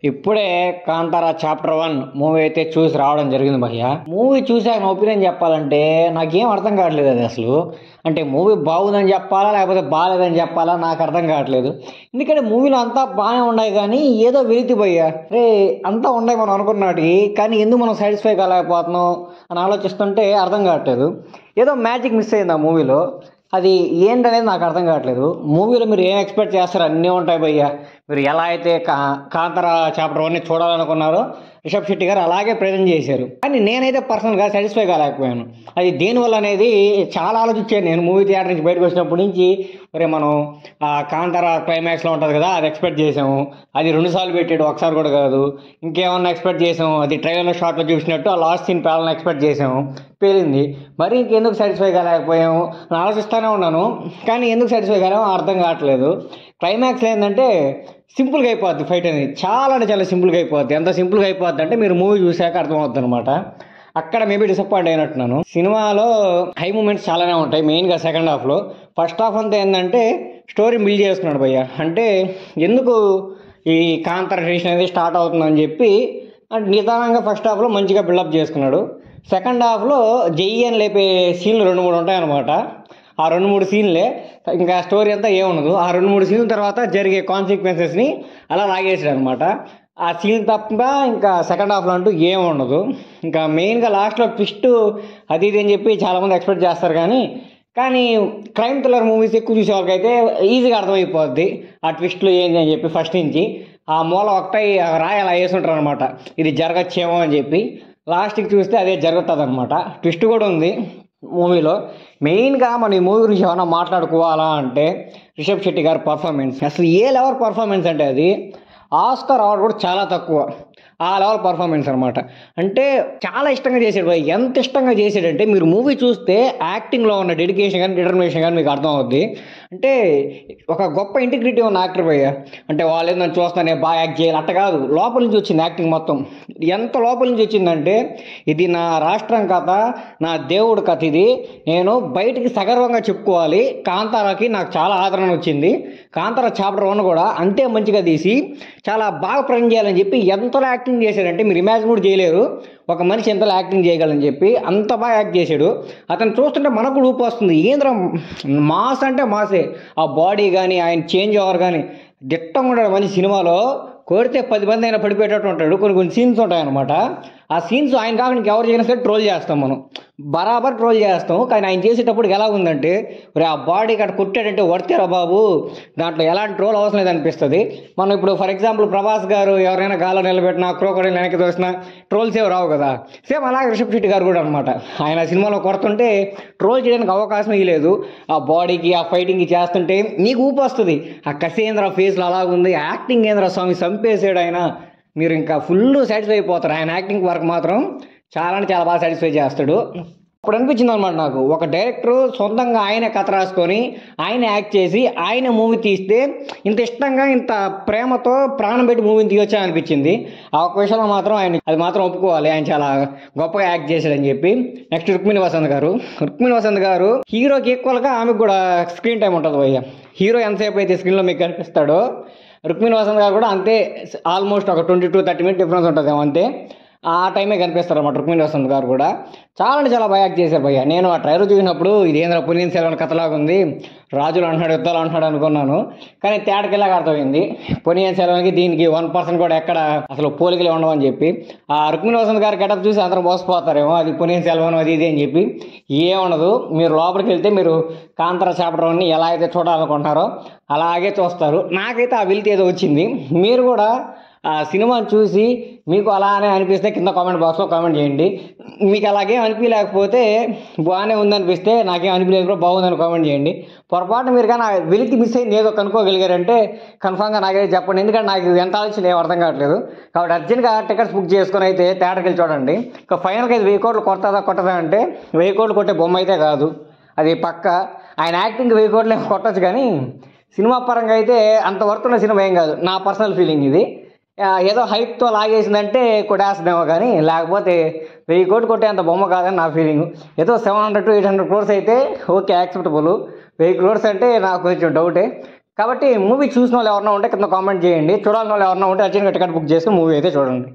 ఇప్పుడే 'Kantara chapter 1' movie అయితే చూసి రావడం జరిగింది భయ్య. మూవీ చూసాక నా ఒపీనియన్ చెప్పాలంటే నాకేం అర్థం కావట్లేదు అది అసలు. అంటే మూవీ బాగుందని చెప్పాలా? లేకపోతే బాలేదని చెప్పాలా? నాకు అర్థం కావట్లేదు. ఎందుకంటే మూవీలో అంతా బాగానే ఉన్నాయి కానీ ఏదో వెలితి భయ్య. అరే అంతా ఉన్నాయి మనం అనుకున్నాటికి, కానీ ఎందుకు మనం సాటిస్ఫై కాలేకపోతున్నాం అని ఆలోచిస్తుంటే అర్థం కావట్లేదు. ఏదో మ్యాజిక్ మిస్ అయింది ఆ మూవీలో. అది ఏంటనేది నాకు అర్థం కావట్లేదు. మూవీలో మీరు ఏం ఎక్స్పెక్ట్ చేస్తారో అన్నీ ఉంటాయి భయ్య. మీరు ఎలా అయితే కాంతార చాప్టర్ 1ని చూడాలనుకున్నారో రిషబ్ శెట్టి గారు అలాగే ప్రజెంట్ చేశారు. కానీ నేనైతే పర్సనల్గా సాటిస్ఫై కాలేకపోయాను. అది దేనివల్ల అనేది చాలా ఆలోచించాను నేను. మూవీ థియేటర్ నుంచి బయటకు వచ్చినప్పటి నుంచి మరి మనం ఆ కాంతార క్లైమాక్స్లో ఉంటుంది కదా, అది ఎక్స్పెక్ట్ చేసాము. అది 2 సార్లు పెట్టాడు, ఒకసారి కూడా కాదు. ఇంకేమన్నా ఎక్స్పెక్ట్ చేసాము, అది ట్రైలర్లో షార్ట్లో చూసినట్టు ఆ లాస్ట్ సీన్ పేలని ఎక్స్పెక్ట్ చేసాము, పేలింది. మరి ఇంకెందుకు సాటిస్ఫై కాలేకపోయాము అని ఆలోచిస్తూనే ఉన్నాను. కానీ ఎందుకు సాటిస్ఫై కాలేమో అర్థం కావట్లేదు. క్లైమాక్స్ ఏంటంటే సింపుల్గా అయిపోద్ది ఫైట్ అనేది. చాలా అంటే చాలా సింపుల్గా అయిపోద్ది. ఎంత సింపుల్గా అయిపోద్ది అంటే మీరు మూవీ చూసాక అర్థమవుద్ది అనమాట. అక్కడ మేబీ డిసప్పాయింట్ అయినట్టున్నాను. సినిమాలో హై మూమెంట్స్ చాలానే ఉంటాయి, మెయిన్గా సెకండ్ హాఫ్లో. ఫస్ట్ హాఫ్ అంతా ఏంటంటే స్టోరీ బిల్డ్ చేసుకున్నాడు భయ్య. అంటే ఎందుకు ఈ కాంతార రిలేషన్ అనేది స్టార్ట్ అవుతుందని చెప్పి అంటే నిదానంగా ఫస్ట్ హాఫ్లో మంచిగా బిల్డప్ చేసుకున్నాడు. సెకండ్ హాఫ్లో జెయ్యి అని లేపే సీన్లు 2-3 ఉంటాయన్నమాట. ఆ 2-3 సీన్లే, ఇంకా స్టోరీ అంతా ఏముండదు. ఆ 2-3 సీన్ల తర్వాత జరిగే కాన్సిక్వెన్సెస్ని అలా లాగేసాడు అనమాట. ఆ సీన్ తప్ప ఇంకా సెకండ్ హాఫ్లో అంటూ ఏం ఉండదు. ఇంకా మెయిన్గా లాస్ట్లో ట్విస్ట్ అది ఇది అని చెప్పి చాలామంది ఎక్స్పెక్ట్ చేస్తారు. కానీ క్రైమ్ థ్రిల్లర్ మూవీస్ ఎక్కువ చూసే వాళ్ళకైతే ఈజీగా అర్థమైపోద్ది ఆ ట్విస్ట్లు ఏంటి అని చెప్పి. ఫస్ట్ నుంచి ఆ మూల ఒకటై రాయి అలా వేసుంటారు అనమాట, ఇది జరగచ్చేమో అని చెప్పి. లాస్ట్కి చూస్తే అదే జరుగుతుంది అనమాట. ట్విస్ట్ కూడా ఉంది మూవీలో. మెయిన్గా మనం ఈ మూవీ గురించి ఏమైనా మాట్లాడుకోవాలా అంటే రిషబ్ శెట్టి గారి పర్ఫార్మెన్స్ అసలు ఏ లెవెల్ పర్ఫార్మెన్స్ అంటే అది ఆస్కార్ అవార్డు కూడా చాలా తక్కువ. ఆ లెవెల్ పర్ఫార్మెన్స్ అనమాట. అంటే చాలా ఇష్టంగా చేసాడు భయ్. ఎంత ఇష్టంగా చేసాడంటే మీరు మూవీ చూస్తే యాక్టింగ్లో ఉన్న డెడికేషన్ కానీ డిటర్మినేషన్ కానీ మీకు అర్థం అవుద్ది. అంటే ఒక గొప్ప ఇంటిగ్రిటీ ఉన్న యాక్టర్ భయ్య. అంటే వాళ్ళు ఏందని చూస్తానే బాగా యాక్ట్ చేయాలి అట్ట కాదు, లోపల నుంచి వచ్చింది యాక్టింగ్ మొత్తం. ఎంత లోపల నుంచి వచ్చిందంటే ఇది నా రాష్ట్రం కథ, నా దేవుడు కథ, ఇది నేను బయటికి సగర్వంగా చెప్పుకోవాలి. కాంతారాకి నాకు చాలా ఆదరణ వచ్చింది. కాంతార చాప్టర్ 1 కూడా అంతే మంచిగా తీసి చాలా బాగా ప్రజెంట్ చేయాలని చెప్పి ఎంతలో యాక్టింగ్ చేశాడంటే మీరు ఇమాజిన్ కూడా చేయలేరు. ఒక మనిషి ఎంతలో యాక్టింగ్ చేయగలని చెప్పి అంత బాగా యాక్ట్ చేశాడు. అతను చూస్తుంటే మనకు కూడా ఊపు వస్తుంది. ఏంద్ర మాస్ అంటే మాసే. ఆ బాడీ కానీ ఆయన చేంజ్ ఓవర్ కానీ దిట్టంగా ఉంటాడు మనిషి. సినిమాలో కొడితే 10 మంది అయినా పడిపోయేటట్టు ఉంటాడు. కొన్ని సీన్స్ ఉంటాయన్నమాట. ఆ సీన్స్ ఆయన కాకుండా ఇంకెవరు చేసినా సరే ట్రోల్ చేస్తాం మనం, బరాబర్ ట్రోల్ చేస్తాం. కానీ ఆయన చేసేటప్పుడు ఎలా ఉందంటే ఆ బాడీ అక్కడ కొట్టాడంటే వర్తేరా బాబు, దాంట్లో ఎలాంటి ట్రోల్ అవసరం లేదనిపిస్తుంది. మనం ఇప్పుడు ఫర్ ఎగ్జాంపుల్ ప్రభాస్ గారు ఎవరైనా గాల్లో నిలబెట్టినా క్రోకడైల్ వెనక్కి తోసినా ట్రోల్స్ ఏవి రావు కదా. సేమ్ అలాగే రిషబ్ శెట్టి గారు కూడా అనమాట. ఆయన సినిమాలో కొడుతుంటే ట్రోల్ చేయడానికి అవకాశం ఇవ్వలేదు. ఆ బాడీకి ఆ ఫైటింగ్కి చేస్తుంటే నీకు ఊపు వస్తుంది. ఆ కసేంద్ర ఫేస్లో అలాగుంది, యాక్టింగ్ ఏంద్ర స్వామి చంపేసాడు ఆయన. మీరు ఇంకా ఫుల్ సాటిస్ఫై అయిపోతారు. ఆయన యాక్టింగ్ వర్క్ మాత్రం చాలా అంటే చాలా బాగా సాటిస్ఫై చేస్తాడు. అప్పుడు అనిపించింది అనమాట నాకు, ఒక డైరెక్టర్ సొంతంగా ఆయనే కథ రాసుకొని ఆయన యాక్ట్ చేసి ఆయన మూవీ తీస్తే ఇంత ఇష్టంగా ఇంత ప్రేమతో ప్రాణం పెట్టి మూవీని తీయొచ్చా అనిపించింది. ఆ ఒక్క విషయంలో మాత్రం ఆయన అది మాత్రం ఒప్పుకోవాలి, ఆయన చాలా గొప్పగా యాక్ట్ చేశాడని చెప్పి. నెక్స్ట్ రుక్మిణి వసంత్ గారు హీరోకి ఈక్వల్గా ఆమెకు కూడా స్క్రీన్ టైం ఉంటుంది భయ్య. హీరో ఎంతసేపు అయితే స్క్రీన్లో మీకు కనిపిస్తాడో రుక్మిణి వసంత్ గారు కూడా అంతే. ఆల్మోస్ట్ ఒక 20-30 మినిట్ డిఫరెన్స్ ఉంటుంది అంతే. ఆ టైమే కనిపిస్తారు అన్నమాట రుక్మిణి వసంత్ గారు కూడా. చాలా అంటే చాలా బాగా యాక్ట్ చేశారు భయ్య. నేను ఆ ట్రైలర్ చూసినప్పుడు ఇదేంద్ర పొన్నియిన్ సెల్వన్ కథలాగా ఉంది, రాజులు అంటున్నాడు యుద్ధాలు అంటున్నాడు అనుకున్నాను. కానీ తేడాకిలాగా అర్థమైంది. పొన్నియిన్ సెల్వన్కి దీనికి 1% కూడా ఎక్కడ అసలు పోలికలు ఉండవని చెప్పి. ఆ రుక్మిణి వసంత్ గారి గెటప్ చూసి అందరూ మోసపోతారేమో, అది పొన్నియిన్ సెల్వన్ అది ఇది అని చెప్పి. ఏముండదు, మీరు లోపలికి వెళ్తే మీరు కాంతార చాప్టర్ 1ని ఎలా అయితే చూడాలనుకుంటున్నారో అలాగే చూస్తారు. నాకైతే ఆ వెలితి ఏదో వచ్చింది. మీరు కూడా ఆ సినిమాని చూసి మీకు అలానే అనిపిస్తే కింద కామెంట్ బాక్స్లో కామెంట్ చేయండి. మీకు అలాగేం అనిపించలేకపోతే బాగానే ఉందనిపిస్తే నాకేం అనిపించలేదు బాగుందని కామెంట్ చేయండి. పొరపాటు మీరు కానీ వెలితి మిస్ అయింది ఏదో కనుక్కోగలిగారంటే కన్ఫామ్గా నాకైతే చెప్పండి. ఎందుకంటే నాకు ఎంత ఆలోచన ఏం అర్థం కావట్లేదు. కాబట్టి అర్జెంట్గా టికెట్స్ బుక్ చేసుకొని అయితే థియేటర్కి వెళ్ళి చూడండి. ఇంకా ఫైనల్గా అయితే 1000 కోట్లు కొట్టదా అంటే 1000 కోట్లు కొట్టే బొమ్మ అయితే కాదు అది పక్క. ఆయన యాక్టింగ్ 1000 కోట్లు కొట్టచ్చు, కానీ సినిమా పరంగా అయితే అంత వర్త్ ఉన్న సినిమా ఏం కాదు. నా పర్సనల్ ఫీలింగ్ ఇది. ఏదో హైప్తో లాగేసిందంటే కొట్టేస్తుందేమో, కానీ లేకపోతే 1000 కోట్లు కొట్టేంత బొమ్మ కాదని నా ఫీలింగ్. ఏదో 700-800 crores అయితే ఓకే యాక్సెప్టబుల్. 1000 crores అంటే నాకు కొంచెం డౌటే. కాబట్టి మూవీ చూసిన వాళ్ళు ఎవరైనా ఉంటే కింద కామెంట్ చేయండి, చూడాల్సిన వాళ్ళు ఎవరైనా ఉంటే అర్జెంట్గా టికెట్ బుక్ చేసి మూవీ అయితే చూడండి.